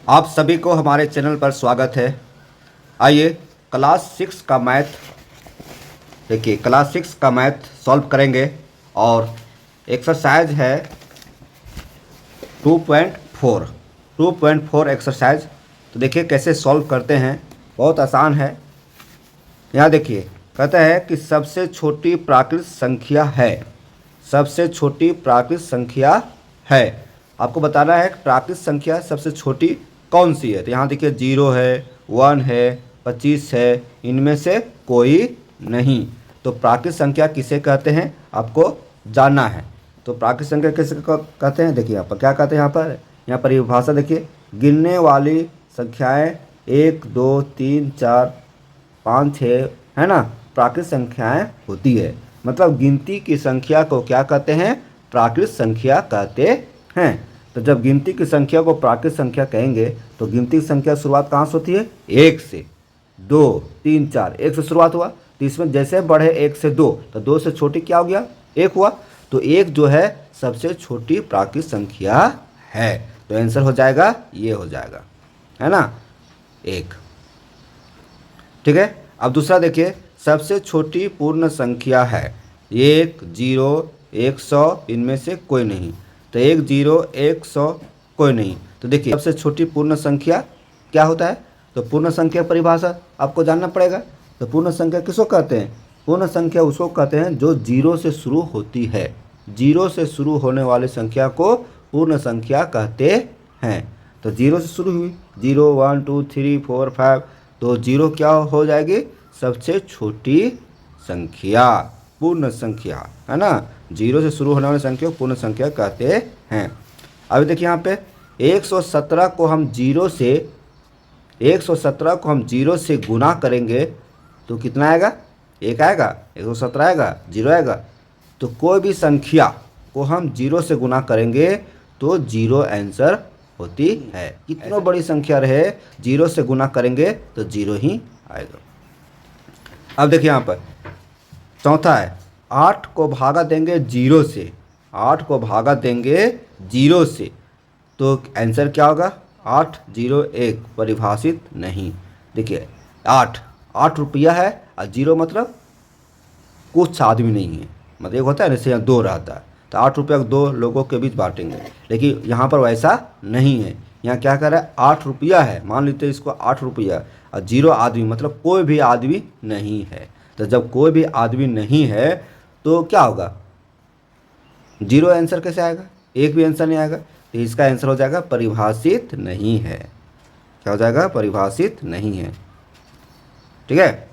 आप सभी को हमारे चैनल पर स्वागत है। आइए क्लास 6 का मैथ देखिए, क्लास 6 का मैथ सॉल्व करेंगे और एक्सरसाइज है 2.4 एक्सरसाइज। तो देखिए कैसे सॉल्व करते हैं, बहुत आसान है। यहाँ देखिए कहता है कि सबसे छोटी प्राकृत संख्या है, सबसे छोटी प्राकृत संख्या है। आपको बताना है कि प्राकृत संख्या सबसे छोटी कौन सी है। तो यहाँ देखिए 0 है, 1 है, 25 है, इनमें से कोई नहीं। तो प्राकृत संख्या किसे कहते हैं आपको जानना है। तो प्राकृत संख्या किसे कहते हैं, देखिए यहाँ पर क्या कहते हैं। यहाँ पर परिभाषा देखिए, गिनने वाली संख्याएं 1 2 3 4 5 6 है ना, प्राकृत संख्याएं होती है। मतलब गिनती की संख्या को क्या कहते हैं, प्राकृत संख्या कहते हैं। तो जब गिनती की संख्या को प्राकृत संख्या कहेंगे तो गिनती की संख्या शुरुआत कहाँ से होती है, 1 से। 2 3 4 1 से शुरुआत हुआ, तो इसमें जैसे बढ़े 1 से 2, तो 2 से छोटी क्या हो गया, 1 हुआ। तो 1 जो है सबसे छोटी प्राकृत संख्या है। तो आंसर हो जाएगा, ये हो जाएगा, है ना, 1। ठीक है। अब दूसरा देखिए, सबसे छोटी पूर्ण संख्या है 1 0 100, इनमें से कोई नहीं। तो 1 0 100 कोई नहीं। तो देखिए सबसे छोटी पूर्ण संख्या क्या होता है। तो पूर्ण संख्या परिभाषा आपको जानना पड़ेगा। तो पूर्ण संख्या किसको कहते हैं, पूर्ण संख्या उसको कहते हैं जो 0 से शुरू होती है। 0 से शुरू होने वाली संख्या को पूर्ण संख्या कहते हैं। तो 0 से शुरू हुई, 0 1 2 3 4 5, तो 0 क्या हो जाएगी, सबसे छोटी संख्या, पूर्ण संख्या, है ना। 0 से शुरू होने वाली संख्या को पूर्ण संख्या कहते हैं। अभी देखिए यहाँ पे 117 को हम 0 से गुना करेंगे तो कितना आएगा, 1 आएगा, 117 आएगा, 0 आएगा। तो कोई भी संख्या को हम 0 से गुना करेंगे तो 0 आंसर होती है। कितनी बड़ी संख्या रहे, 0 से गुना करेंगे तो 0 ही आएगा। अब देखिए यहाँ पर चौथा है, 8 को भागा देंगे 0 से, 8 को भागा देंगे 0 से, तो आंसर क्या होगा, 8 0 1, परिभाषित नहीं। देखिए 8 रुपया है और 0 मतलब कुछ आदमी नहीं है, मतलब एक होता है जैसे यहाँ 2 रहता है, तो 8 रुपया को 2 लोगों के बीच बांटेंगे। लेकिन यहाँ पर वैसा नहीं है। यहाँ क्या कर रहा है, 8 रुपया है, मान लेते हैं इसको 8 रुपया, और 0 आदमी मतलब कोई भी आदमी नहीं है। तो जब कोई भी आदमी नहीं है तो क्या होगा, 0 आंसर कैसे आएगा, एक भी आंसर नहीं आएगा। तो इसका आंसर हो जाएगा परिभाषित नहीं है। क्या हो जाएगा, परिभाषित नहीं है। ठीक है।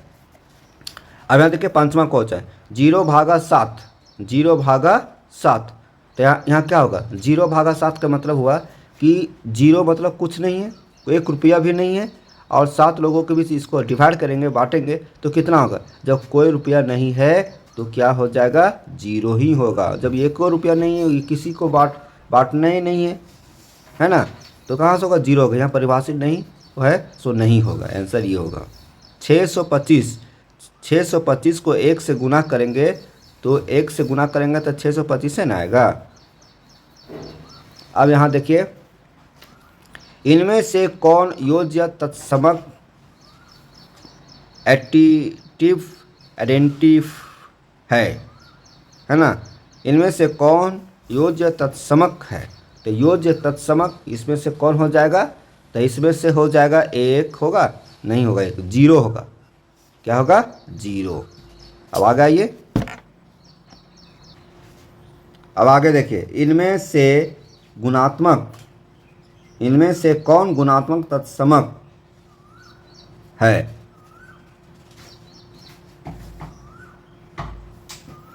अब यहाँ देखिए पांचवा क्वेश्चन है, 0 भागा 7, 0 भागा 7। तो यहाँ क्या होगा, 0 भागा 7 का मतलब हुआ कि 0 मतलब कुछ नहीं है, 1 रुपया भी नहीं है, और 7 लोगों के बीच इसको डिवाइड करेंगे, बांटेंगे, तो कितना होगा, जब कोई रुपया नहीं है तो क्या हो जाएगा, 0 ही होगा। जब 1 रुपया नहीं है, किसी को बांटना ही नहीं है ना, तो कहाँ से होगा, 0 होगा। यहाँ परिभाषित नहीं है सो नहीं होगा, आंसर ये होगा। 625 को 1 से गुना करेंगे तो 1 से गुना करेंगे तो 625 है ना आएगा। अब यहाँ देखिए, इनमें से कौन योज्य तत्समक एडेंटिव है ना, इनमें से कौन योज्य तत्समक है। तो योज्य तत्समक इसमें से कौन हो जाएगा, तो इसमें से हो जाएगा 1 होगा, नहीं होगा 1, 0 होगा। क्या होगा, 0। अब आगे आइए, अब आगे देखिए, इनमें से कौन गुणात्मक तत्समक है।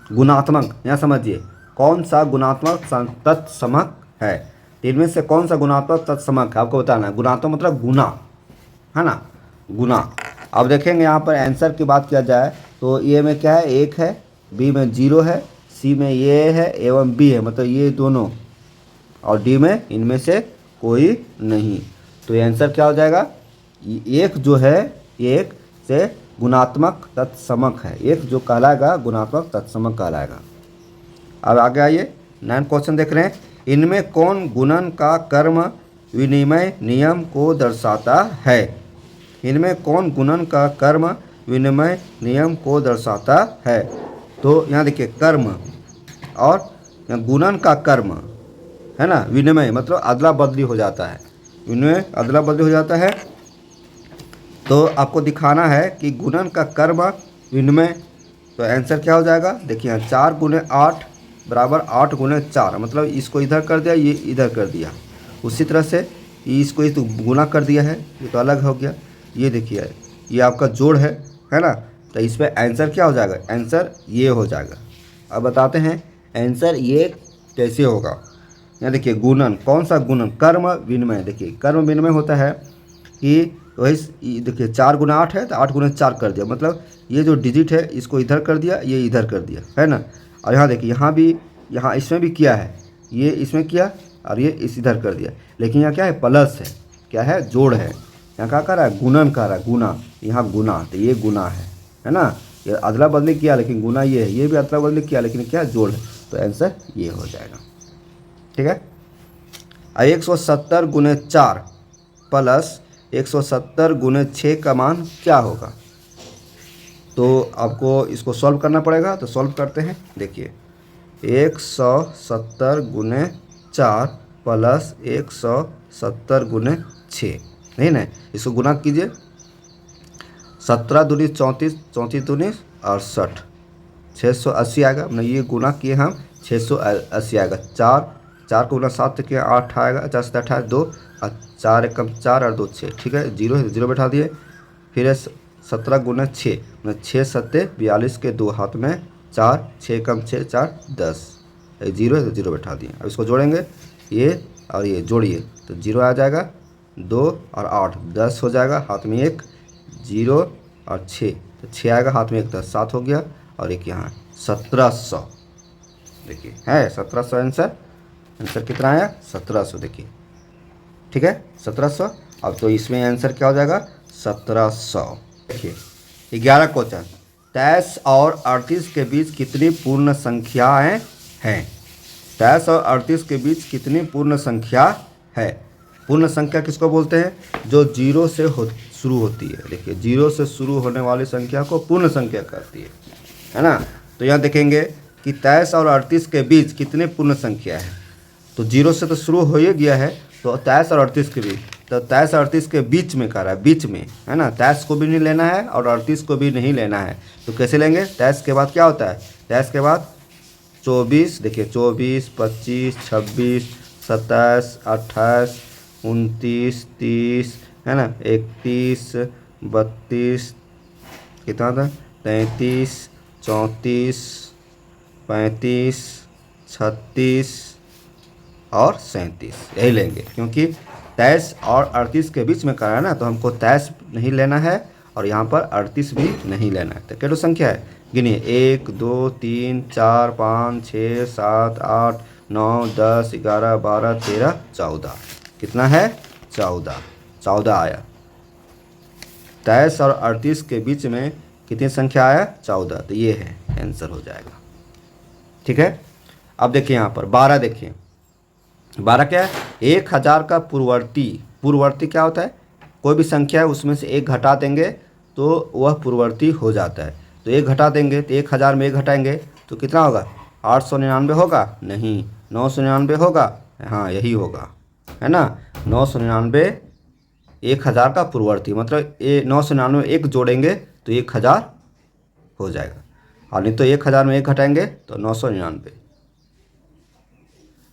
गुणात्मक, यहाँ समझिए कौन सा गुणात्मक तत्समक है। इनमें से कौन सा गुणात्मक तत्समक है आपको बताना है। गुणात्मक मतलब गुना, है ना, गुना। अब देखेंगे यहाँ पर आंसर की बात किया जाए तो ए में क्या है, 1 है, बी में 0 है, सी में ये है एवं बी है, मतलब ये दोनों, और डी में इनमें से कोई नहीं। तो ये आंसर क्या हो जाएगा, 1 जो है, 1 से गुणात्मक तत्समक है, 1 जो कहलाएगा गुणात्मक तत्समक कहलाएगा। अब आगे आइए, 9 क्वेश्चन देख रहे हैं, इनमें कौन गुणन का कर्म विनिमय नियम को दर्शाता है। इनमें कौन गुणन का कर्म विनिमय नियम को दर्शाता है? तो यहाँ देखिए कर्म और गुणन का कर्म है ना, विनिमय मतलब अदला बदली हो जाता है, विनिमय अदला बदली हो जाता है। तो आपको दिखाना है कि गुणन का कर्म विनिमय, तो आंसर क्या हो जाएगा? देखिए 4 गुने 8 बराबर 8 गुने 4, मतलब इसको इधर कर दिया, ये इधर कर दिया। उसी तरह से इसको तो गुना कर दिया है, ये तो अलग हो गया। ये देखिए ये आपका जोड़ है ना, तो इस पर आंसर क्या हो जाएगा? आंसर ये हो जाएगा। अब बताते हैं आंसर ये कैसे होगा। यहाँ देखिए गुणन, कौन सा गुणन? कर्म विनिमय। देखिए कर्म विनिमय होता है कि वही देखिए 4 गुना 8 है तो 8 गुना 4 कर दिया, मतलब ये जो डिजिट है इसको इधर कर दिया, ये इधर कर दिया, है ना। और यहाँ देखिए यहाँ भी, यहाँ इसमें भी किया है, ये इसमें किया और ये इस इधर कर दिया, लेकिन यहाँ क्या है? प्लस है, क्या है? जोड़ है। यहाँ क्या कर रहा है? गुणन कर रहा है, गुना, यहाँ गुना, तो ये गुना है ना। ये अदला बदली किया लेकिन गुना ये है, ये भी अदला बदली किया लेकिन क्या? जोड़ है। तो आंसर ये हो जाएगा। ठीक है। 170 गुने 4 प्लस 170 गुने 6 का मान क्या होगा? तो आपको इसको सॉल्व करना पड़ेगा, तो सॉल्व करते हैं। देखिए 170 गुने 4 प्लस 170 गुने 6, नहीं ना, इसको गुना कीजिए। 17 दूनी 34, 34 दूनी 68, 680 आएगा। मतलब ये गुना किए हम 680 आएगा। 4 को गुना 7 किया 8 आएगा, 4 से 8 2 और 4 एकम 4 और 2 6। ठीक है, जीरो है, जीरो बैठा दिए। फिर है 17 गुना 6, मतलब 6 सत्ते 42 के 2 हाथ में 4, 6 कम 6 4 10, जीरो है तो जीरो बैठा दिए। अब इसको जोड़ेंगे, ये और ये जोड़िए तो जीरो आ जाएगा। 2 और 8 10 हो जाएगा, हाथ में 1, 0 और 6 तो 6 आएगा, हाथ में 1 10, 7 हो गया। और एक यहाँ 1700, देखिए है 1700 आंसर। आंसर कितना आया? 1700। देखिए ठीक है 1700। अब तो इसमें आंसर क्या हो जाएगा? 1700। देखिए 11 क्वेश्चन, 23 और 38 के बीच कितनी पूर्ण संख्याएं हैं? 23 और 38 के बीच कितनी पूर्ण संख्या है? पूर्ण संख्या किसको बोलते हैं? जो जीरो से शुरू होती है। देखिए जीरो से शुरू होने वाली संख्या को पूर्ण संख्या कहती है ना। तो यहाँ देखेंगे कि 23 और 38 के बीच कितने पूर्ण संख्या है। तो जीरो से तो शुरू हो ही गया है, तो 23 और 38 के बीच, तो 23 और 38 के बीच में कह रहा है, बीच में, है ना। 23 को भी नहीं लेना है और 38 को भी नहीं लेना है, तो कैसे लेंगे? 23 के बाद क्या होता है? 23 के बाद 24, देखिए 24, 25, 26, 27, 28, 29, 30, है ना, 31, 32, कितना था? 33, 34, 35, 36 और 37, यही लेंगे, क्योंकि 23 और 38 के बीच में करा है ना, तो हमको 23 नहीं लेना है और यहाँ पर 38 भी नहीं लेना है। तो कितनी संख्या है? गिनिए 1 2 3 4 5 6 7 8 9 10 11 12 13 14। कितना है? 14 आया। 23 और 38 के बीच में कितनी संख्या आया? 14। तो ये है आंसर हो जाएगा। ठीक है। अब देखिए यहाँ पर 12, देखिए 12 क्या है? 1000 का पूर्ववर्ती क्या होता है? कोई भी संख्या है उसमें से एक घटा देंगे तो वह पूर्ववर्ती हो जाता है। तो एक घटा देंगे तो 1000 में एक घटाएंगे तो कितना होगा? 899 होगा? नहीं, 999 होगा? हाँ यही होगा, है ना। 999 1000 का पूर्ववर्ती, मतलब 999 एक जोड़ेंगे तो 1000 हो जाएगा, और नहीं तो 1000 में एक घटाएंगे तो 999।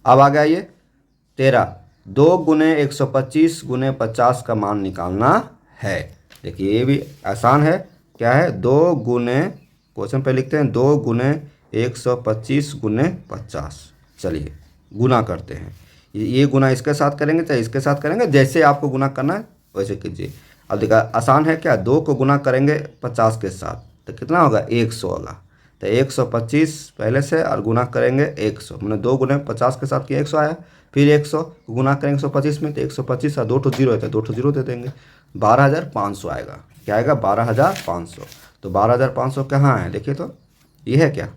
अब आ गया ये 13, 2 गुने 125 गुने 50 का मान निकालना है। देखिए ये भी आसान है। क्या है? 2 गुने, क्वेश्चन पे लिखते हैं 2 गुने 125 गुने 50। चलिए गुना करते हैं। ये गुना इसके साथ करेंगे चाहे इसके साथ करेंगे, जैसे आपको गुना करना है वैसे कीजिए। अब देखा आसान है क्या? 2 को गुना करेंगे 50 के साथ तो कितना होगा? 100 होगा। तो 125 पहले से और गुना करेंगे 100, मैंने 2 गुने 50 के साथ किया 100 आया। फिर 100 गुना करेंगे 125 में तो 125 और 2 ठो जीरो है तो 2 ठो जीरो दे देंगे, 12500 आएगा। क्या आएगा? 12500। तो 12500 कहाँ है? देखिए तो ये है क्या?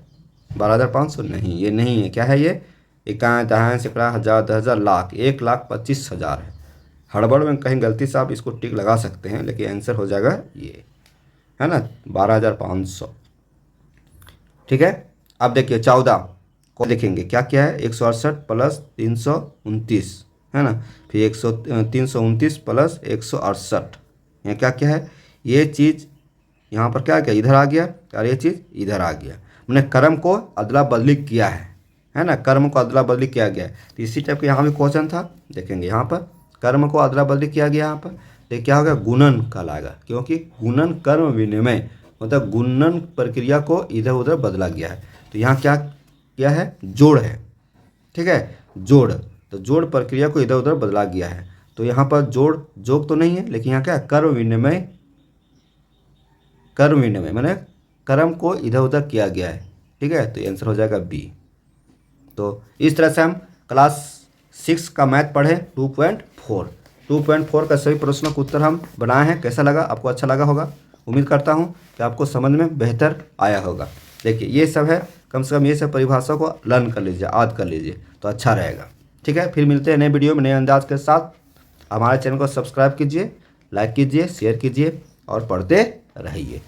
12500 नहीं, ये नहीं है। क्या है ये? इक्यावन दहाई सैकड़ा हज़ार 10,000 लाख, 1,25,000 है। हड़बड़ में कहीं गलती से आप इसको टिक लगा सकते हैं, लेकिन आंसर हो जाएगा ये, है ना, 12,500। ठीक है। अब देखिए 14 को देखेंगे क्या क्या है, 168 प्लस 329, है ना, फिर 329 प्लस 168, यहाँ क्या क्या है, ये चीज़ यहाँ पर क्या क्या इधर आ गया और ये चीज़ इधर आ गया। मैंने कर्म को अदला बदली किया है ना, कर्म को अदला बदली किया गया है। तो इसी टाइप का यहाँ भी क्वेश्चन था, देखेंगे यहाँ पर कर्म को अदला बदली किया गया यहाँ पर, तो क्या होगा, गुणन कहलाएगा, क्योंकि गुणन कर्म विनिमय मतलब गुणन प्रक्रिया को इधर उधर बदला गया है। तो यहाँ क्या है, जोड़ है। ठीक है, जोड़, तो जोड़ प्रक्रिया को इधर उधर बदला गया है। तो यहाँ पर जोड़ जोग तो नहीं है, लेकिन यहाँ क्या है, कर्म विनिमय मैंने कर्म को इधर उधर किया गया है। ठीक है, तो आंसर हो जाएगा बी। तो इस तरह से हम क्लास 6 का मैथ पढ़े 2.4 का सभी प्रश्नों का उत्तर हम बनाए हैं। कैसा लगा आपको, अच्छा लगा होगा, उम्मीद करता हूँ कि आपको समझ में बेहतर आया होगा। देखिए ये सब है, कम से कम ये सब परिभाषा को लर्न कर लीजिए, याद कर लीजिए, तो अच्छा रहेगा। ठीक है, फिर मिलते हैं नए वीडियो में नए अंदाज के साथ। हमारे चैनल को सब्सक्राइब कीजिए, लाइक कीजिए, शेयर कीजिए और पढ़ते रहिए।